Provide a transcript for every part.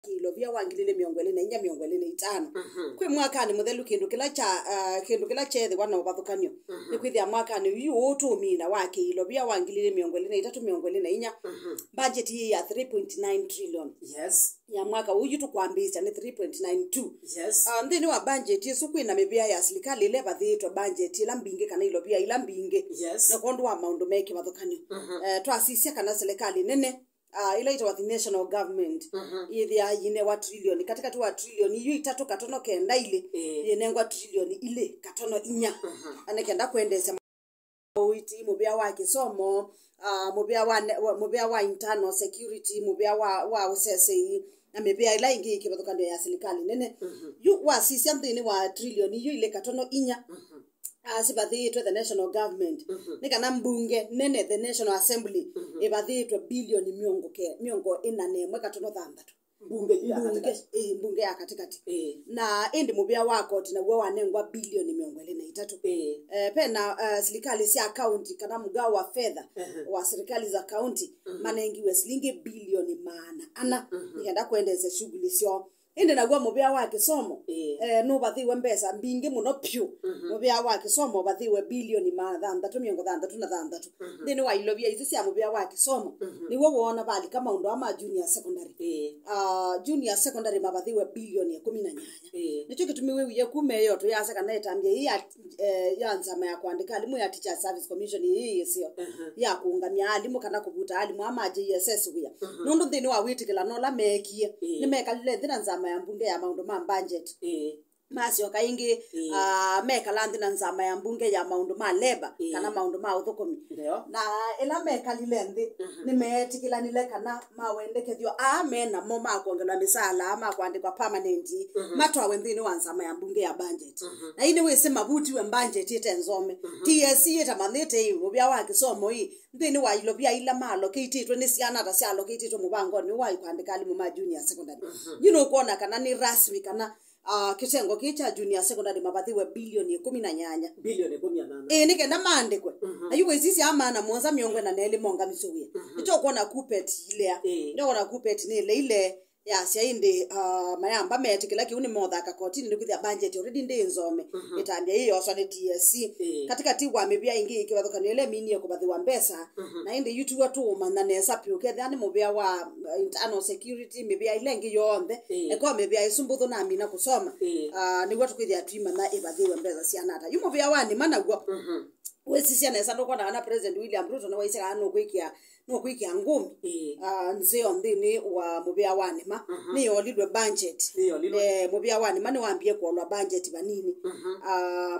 kilovia wangilile miongwele na inya miongwele na itano kwi mwaka ni muthelu kindu kila chethe wana bathukanyo ni kwithia mwaka ni yu utumina wa kilovia wangilile miongwele na itatu miongwele na inya budget ya 3.9 trillion ya mwaka uyu tukwambisha ni 3.92 ndini wa budget yesu kwina mibia ya serikali ile bathitwa budget ila mbinge kana ilovia ila mbinge na kondu wa maundu meki bathukanyo twasisia kana serikali nene ila ita the national government ithia yine wa trillion katika tu wa trillion yu itatu katono kenda ile yenengwa trillion ile katono inya anekenda kuendesha uiti mubia wa kisomo mubia wa internal security mubia wa USSI na mubia ila ingi kibathukano ya serikali nene yu wasisia mthini wa trillion yu ile katono inya sibathitwe the national government nikana mbunge nene the national assembly ibathitwe bilioni miongo ina nemwe katono thanthatu mbunge ya katikati na indi mubia wa koti na gwa wanengwa bilioni miongo ina itatu pena serikali sia county kana mgao wa fedha wa serikali za county manengiwe shilingi bilioni ana nikenda kuendeza shughuli sio indi nagwa mubia wa kisomo no bathiwe mbesa mbingi muno pyu mubia wa kisomo bathiwe bilioni thanthatu miongo thanthatu na thanthatu ndini wa ilovia izi cia mubia wa kisomo niwo wona bali kama ndo ama junior secondary mabathiwe bilioni 18 nicho kitumiwe wiye kumeyo to yasa kana etambia hii ya nzama ya kuandika alimu ya teacher service commission hii sio ya kuungamia alimu kana kubuta alimu ama JSS wiya nundu ndini wa witikila nola mekie ni mekalile ndina nzama ya mbunge ya maundu ma budget masio kaingi meka landi na nzama ya mbunge ya maundu ma leba kana maundu ma uthukumi na ela meka lilendi ni metikila nile kana mawendekethio amena mo makuongelwa misala ama kuandikwa permanent matwa wendini wa nzama ya mbunge ya budget na ini wese mabuti we budget itenzome TSC itamanete mubya wa kisomo hii ndini wa ilovia ila mallocate ni siana ta sia allocate to mubango ni wa kuandika alimu ma junior secondary kuona kana ni rasmi kana kitengo kicha junior secondary mabathiwe bilioni 18 bilioni 18 nikenda maandikwe ayuwe sisi amana mwanza miongo na nele monga misuwie ito kuona kupet ile ndio kuona kupet ni ile ya siainde mayamba metikila kiuni modha kakotini ndikuthia budget already ndinzome itambia hiyo so ni TSC katika tiwa mebia ingi ikiwathukana ile mini ya kubathiwa mbesa na inde yutu watu mananesa piuke thani mubia wa internal security mebia ile ingi yonde eko mebia isumbutho na amina kusoma ni watu kwithia twima na ibathiwe mbesa cianata yu mubia wani managwa wesi ciana esa ndokona kana president William Ruto na waise kana kwikia ngumi nzio ndini wa mubia wani ni yolidwe budget mubia wani mani waambie kuolwa budget banini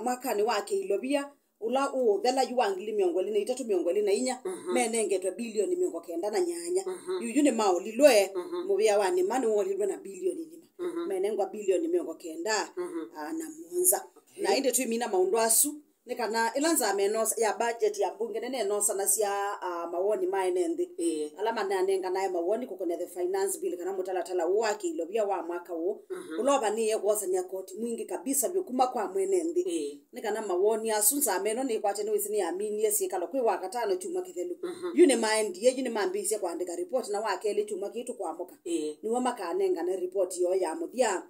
mwaka ni wake ilovia ula thela yuangili miongweli na itatu miongweli na inya menengetwe bilioni miongo kenda na nyanya yuyu ni maolilwe mubia wani mani wolidwe na bilioni nima menengwa bilioni miongo kenda na muonza na inde twimina maundu asu nikana ilanza menos ya budget ya bunge nene no sana sia mawoni mainendi alama nanenga naye mawoni kukone the finance bill kana mutalatala wake ilovia wa mwaka wo uloba ni yegosa nya koti mwingi kabisa byukuma kwa mwenendi nikana mawoni asunza meno ni kwate ni wisini amini yesikalo kwi wakatano chuma kithelu yune mind ye yune mambise kuandika report na wake ile chuma kitu kwa moka niwo makanenga na report yo ya muthia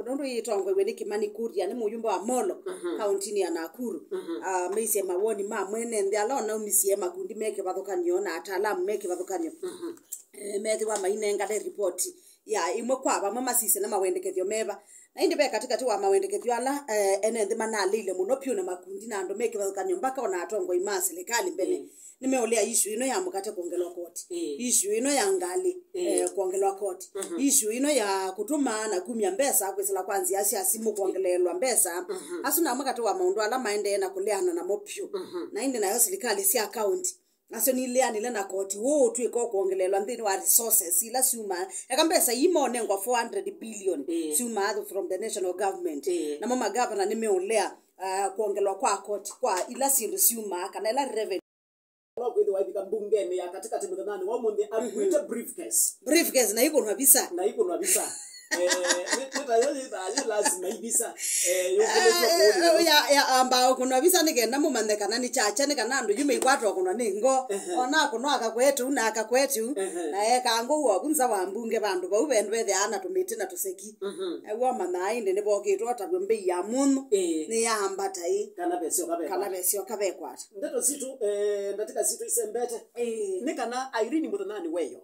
ndondo yitongwe we ni Kimani Kuria ni muyumba wa Molo county ya Nakuru meise mawoni mwene ndi alona umisie makundi meke bathukanyo na ataalamu meke bathukanyo methi wa mainenga le report ya imwe kwa ba masise na mawendekethio meba na indi be katikati wa mawendekethio ala enende manalile muno pyu na makundi na ndo meke bathukanyo mpaka ona atongo ima serikali mbele nimeolea issue ino ya mukate kuongelwa koti issue ino ya ngali kuongelwa koti issue ino ya kutuma na kumya mbesa kwesela kwanzi asia simu kuongelelwa mbesa asuna mukate wa maundu ala maende na kuleana na mopyo na indi nayo serikali si account aso ni leani na koti wo tu iko kuongelelwa ndini wa resources ila suma yakambesa imone ngwa 400 billion suma from the national government na mama governor nimeolea kuongelwa kwa koti kwa ila sindu suma kana ila revenue kweli waithika mbungeni ya katika timu nani wa munde akuite briefcase na iko kabisa nitayo lazima ibisa ya ambao kuna visa nigenda mumande kana ni chacha ni kana ndu yume ikwatwa kuna ningo ona kuno akakwetu na akakwetu na kango wo kunza wambunge bandu ba ubendwe the ana tumiti na tuseki ewo mana inde ne bokitwa tabembe ya munu ni ya ambata yi kana besio kabekwata ndeto situ ndatika situ isembete ni kana Irene Mutanani weyo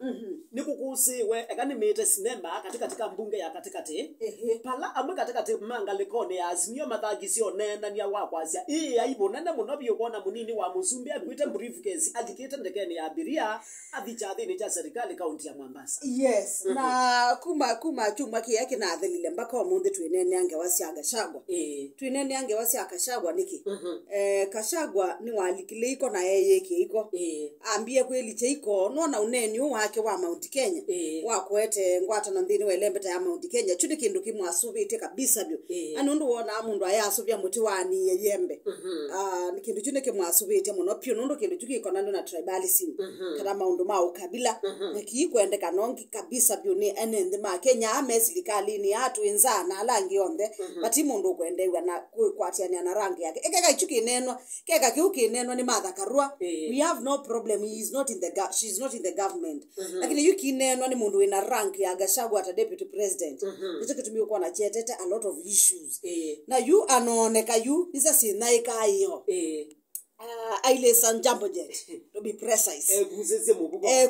nikukusi we ekani mete sinema katika mbunge ya katikati pala amwe katikati manga lekone ya Azimio mathagisio nenda ni awakwazia aibu nene muno byokona munini wa Musumbi agwite briefcase agikite ndekeni ya abiria abichathi ni cha serikali kaunti ya Mombasa. Yes na kuma chuma kiyake na athelile mbaka omunde twinene ange wasiaga shagwa twinene ange wasiaga shagwa niki kashagwa ni walikile iko na yeye iko ambie kweli cheiko nona uneni wake wa Mount Kenya wakwete ngwata na ndini welembeta ya Mount Kenya chudi kindu kimwasubite kabisa byo anundu wona mundu ayasubya muti wani yembe ni kindu chune kimwasubite muno pyo nundu kindu chukikona na tribalism kana maundu ma ukabila kikwende kanongi kabisa byo ni enende ma Kenya amesilikali ni atu inzana alangi yonde bati mundu kwendewa na kwatiania na rangi yake ekeka chukinenwa keka kiukinenwa ni Martha Karua we have no problem, he is not in the she's not in the government lakini yukinenwa ni mundu ina rank ya Gachagua ata deputy president ndicho kitumio kwa na chetete a lot of issues na you anoneka you isa sinaika hiyo aile sanjambo jet to be precise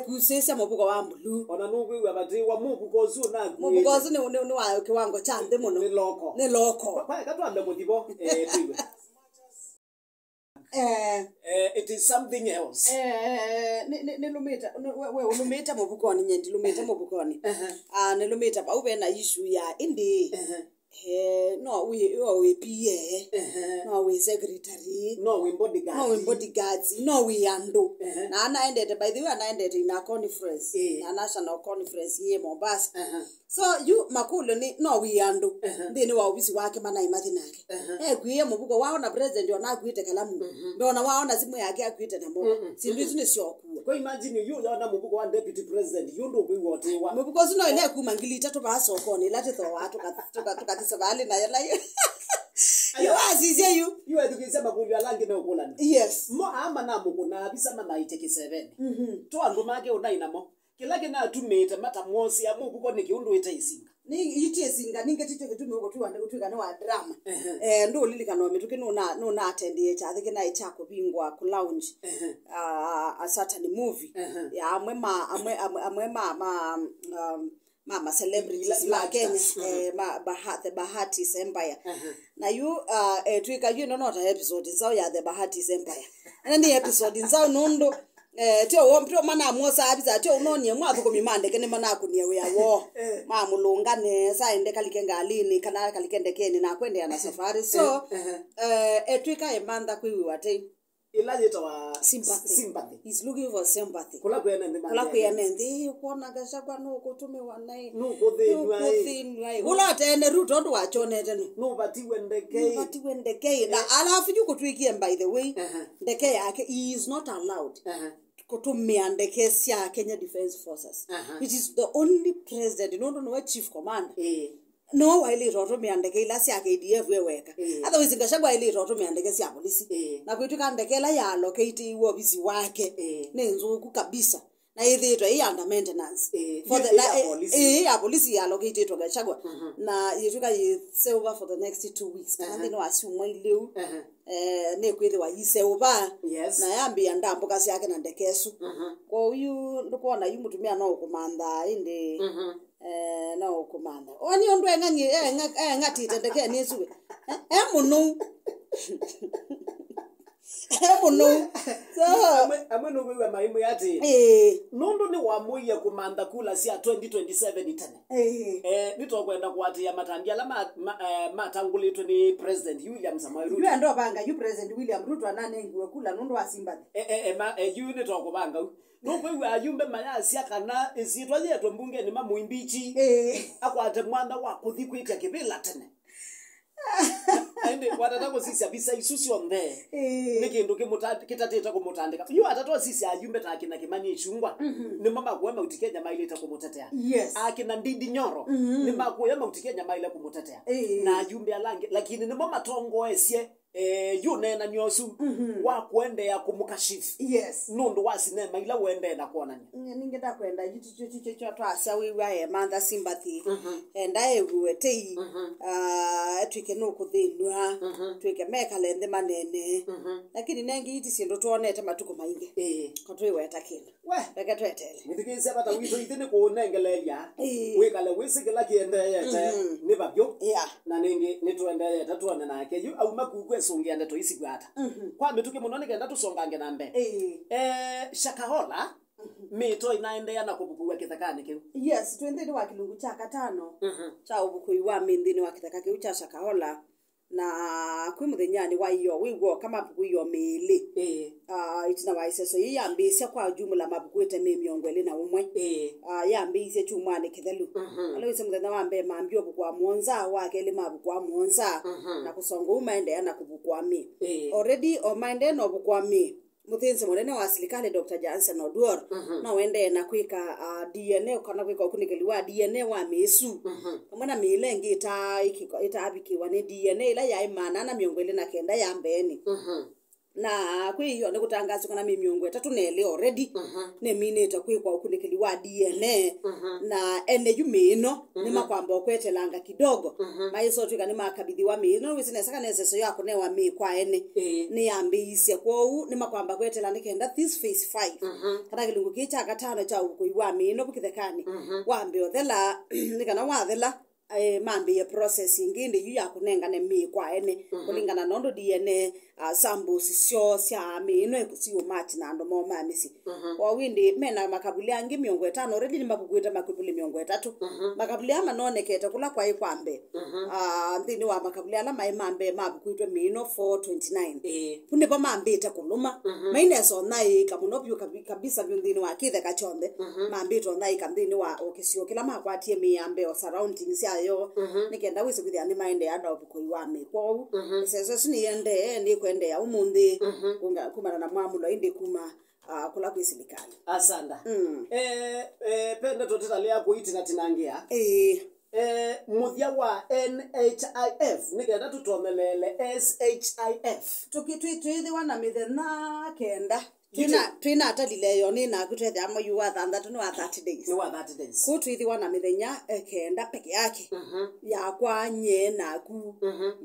kusese mubugo wa mbulu ona nugwe abati wa mubugo zu na mubugo zu ni wa kiwango cha nde muno ni loko kwa katwanda mudibo tiwe it is something else nilumita we ulumita mubukoni nyendi lumita mubukoni nilumita ba ube na issue ya indi no we PA no we secretary no we bodyguards no we ando na ana ended by the way ana ended in a conference na national conference here Mombasa so you makulo ni no we ando ndini wa ubisi wake mana imathi nake gwiye mubugo waona president ona gwite kalamu ndona waona simu yake agwite na mbo sindu izo ni syoku ko imagine you ona mubugo wa deputy president you ndo gwi wote wa mubugo zino ile kuma ngili tatu ba sokoni lati tho watu tukati na yala you azizie you education makulu alangi na ukolani yes mo ama na mukuna bisa mama iteke 7 to andu make unainamo kila kina atumete mata mosi ya mubugo ni kiundu ita isinga ni ite singa ninge tito kitume uko tu ande kutuka wa drama ndo lilikano mituke no attend ye cha thike na ichako bingwa ku lounge a certain movie ya amwe mama celebrities la Kenya Bahati Empire na you twika you no episode nzao ya the Bahati Empire ni episode nzao nundo tio wompro mana mosa abiza tio unonie mwathu kumimande kene mana kunie we awo mamulungane saende kalikenga alini kana kalikende keni na kwende ana safari so twika emanda kwiwi wate ilajeta wa sympathy he's looking for sympathy kula kuyana ndi kuona Gachagua no kutume wanai no kuthinwai kula tene ruto ndo wachonete no batiwe ndekei na alafu yuko twikie by the way ndekei yake he is not allowed kutumia ndeke sia Kenya Defence Forces which is the only president no chief commander no waili roto miandeke ila sia KDF weweka otherwise Gachagua ili roto miandeke sia polisi na kwitu kandekela ya allocate iwo bisi wake nenzuku kabisa na yithitwa i under maintenance for the ya police ya allocate to Gachagua na yituka yiseover for the next 2 weeks kandi no asumwa ileu ne kwithwa yiseover na yambi ndambo kasi yake na ndekesu kwa huyu ndikuona yumutumia no kumanda inde no kumanda oni ondu enganyi ngati tendeke nizuwe muno muno so ameno wewe maimu yati nundu ni wamuye kumanda kula sia 2027 itane nitokwenda kwatia matambia la matangulitwe ni president William Samoei Ruto you ndo banga you president William Ruto ananengiwe kula nundu asimba you nitokubanga nokwewe ayumbe mayasi akana isitwa yetu mbunge ni mamuimbichi akwate mwanda wa kuthikwitia kibila tene ende watatako sisi abisa isusi onde nikindu kitatita kumutandika yu atatoa sisi ayumbe ta akina Kimani Ichung'wah ni mama kuema utikia nyama ile kumutetea akina Ndindi Nyoro ni mama kuema utikia nyama ile kumutetea na ayumbe alange lakini ni mama tongo esie yunena nyosu wa kuende ya kumukashifu nundu wa sinema ila uende na kuonanya ningenda kwenda yicho twasa wiwa manda sympathy enda eguetei twike no kuthinwa twike mekalende manene lakini nengi iti sindo tuonete matuko maingi ko twiweta kindu reke twetele nithikise bata wito ithini kunengeleria wikale wisikila kiende yete ni babyo na ningi nitwendele tatuone nake yu au makugwe songia ndeto isi gwata kwa mituke muno nigenda tusongange na mbe Shakahola mito inaendea na kubukua kithakani kiu twendeni wa kilungu cha katano cha ubukui wa mindini wa kithaka kiu cha Shakahola na kwi muthenyani wa iyo wigwo kama buku iyo mili itina wa iseso yambisia kwa jumla mabukwete miongo ile na umwe yambisia chumwane kithelu alowise muthenya wa mbe mambio bukwa monza wake ile mabukwa monza na kusonga umaende na kubukwa mi already o maende no bukwa mi muthinzi munene wa serikali Dr. Johnson Oduor no wende na kwika DNA kana kwika ukunikeliwa DNA wa mesu kamana milengi ita abikiwa ni DNA ila ya imana na miongo ile na kenda ya mbeni na kwi hiyo ni kutangaza kana miongo 3 nele already ne mineta kwikwa ukunikeliwa DNA na ene yumino ni makwamba okwetelanga kidogo maiso twika ni makabidhiwa mino wisine saka neseso yako ne wa mi kwa ene ni ambise kwou ni makwamba kwetela nikenda this phase 5 kana kilungu kicha katano cha ukuiwa mino bukithekani wambe othela nikana wathela mambi ya processing indi yu yakunenga ne mi kwa ene kulingana nondo DNA sambu sisyo sya mino ekusiyo match na ndo mo mamisi wa windi mena makabuli angi miongo 5 already ni mabukwita makabuli miongo 3 makabuli ama nonekete kula kwa ikwambe ndini wa makabuli ala maimambe mabukwitwe mino 429 punde pa mambita kuluma maine so nai kamunopyo kabisa ndini wa kithe kachonde mambito nai kandini wa okisio kila makwatie miyambe o surroundings yayo nikenda wise kuthia ni maende ada obukoi wa me kwou seso sini ende ni kwende ya umundi kumana na mwamulo indi kuma kula kwisilikali asanda pende totetalia kuitina tinangia muthia wa NHIF nikenda tutomelele SHIF tukitwithi wana mithena kenda Twina atalile yo ni na kutwethe amo yu wa 3 no 30 days. Ni wa 30 days. Kutwithiwa na mithenya kenda peke yake. Ya kwa nye na ku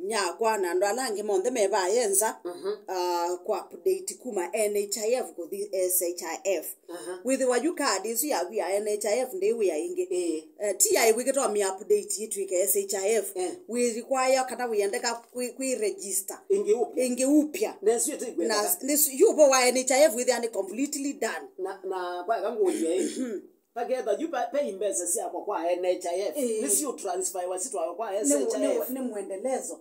nya kwa na ndo alange monthe meba yenza kwa update kuma NHIF ku SHIF. With wa you card isu ya via NHIF ndi we ya inge. TI we get on me update yitu ike SHIF. We require kana we endeka ku register. Inge upya. Nesu yetu igwe. Na yupo wa NHIF with and completely done na kwa gango ye pageda you pay imbeza si kwa NHIF nisi you transfer wasitu kwa SHIF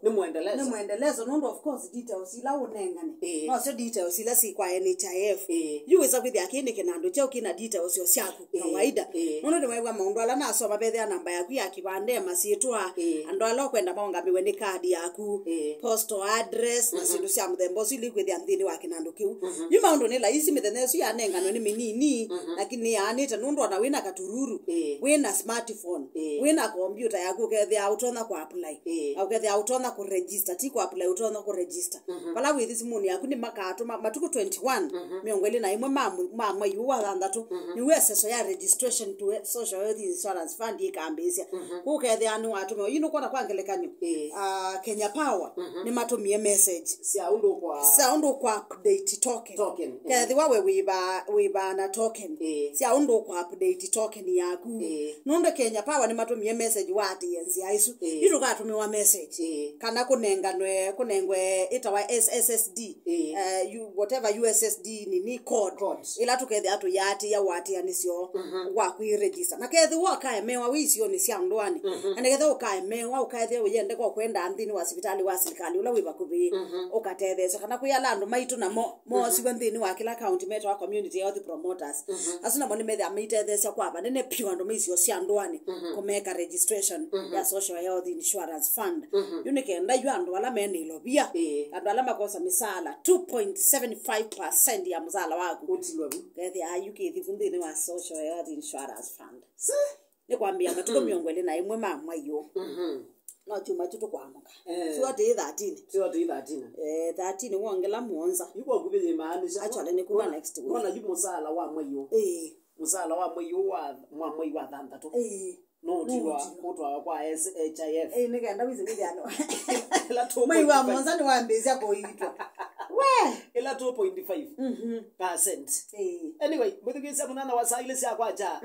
ni muendelezo no of course details ila unengane no so details ila si kwa NHIF you weza with yakini kinando chao kina details yo siaku kawaida no ndo mwa maundu ala na so mabethe ya namba yaku ya kibande masitwa ando ala kwenda maunga biwe ni card yaku postal address na sindu cia muthembo sili with anthini wa kinando kiu you maundu ni la isi mithenesu ya nengano ni minini lakini ya anita ndo na wina katururu wina smartphone wina computer yaku kethe autona kwa apply au kethe autona ku register ti kwa apply autona ku register pala with this money yaku ni makato matuku 21 miongweli na imwe mama yuwa thandatu ni weseso ya registration to social health insurance fund ikambisia ku kethe anu atume yino kona kwangelekanyo Kenya Power ni matumie message siaundo kwa update token kethe wawe wiba na token siaundo kwa update token yaku nondo Kenya Power ni matumie message wa TNC aisu iro gatumiwa message kana kunengwe itawa SSD whatever USSD ni code ila tukethe atu yati ya wati anisio wa ku register na kethe waka emewa wisio ni cia ndwani ande kethe ukaemewa ukathe uyende kwa kwenda anthini wa hospitali wa serikali ula wiba kubi ukatethesa kana kuya landu maitu na mo siwe nthini wa kila county metro wa community health promoters asuna moni methe amitethesa sia kwa banene pure ndo misi cia ndwani kumeka registration ya social health insurance fund yunikenda yu andu ala mene ilobia andu ala makosa misala 2.75% ya mzala waku kethi ayukithi fundini wa social health insurance fund ni kwambia ngatuko miongwele na imwe mama yo no chuma tuto kwamuka sio de 13 13 wongela muonza yuko kubile maana actually ni kuba next week kona yuko musala wa mwayo musala wa mwayo wa mwayo wa thantatu no tiwa kutwa kwa SHIF nigenda wizi nigano mwayo wa muonza ni wambezia ko yitwa we ila 2.5% anyway muthigisa munana wa saile sia kwacha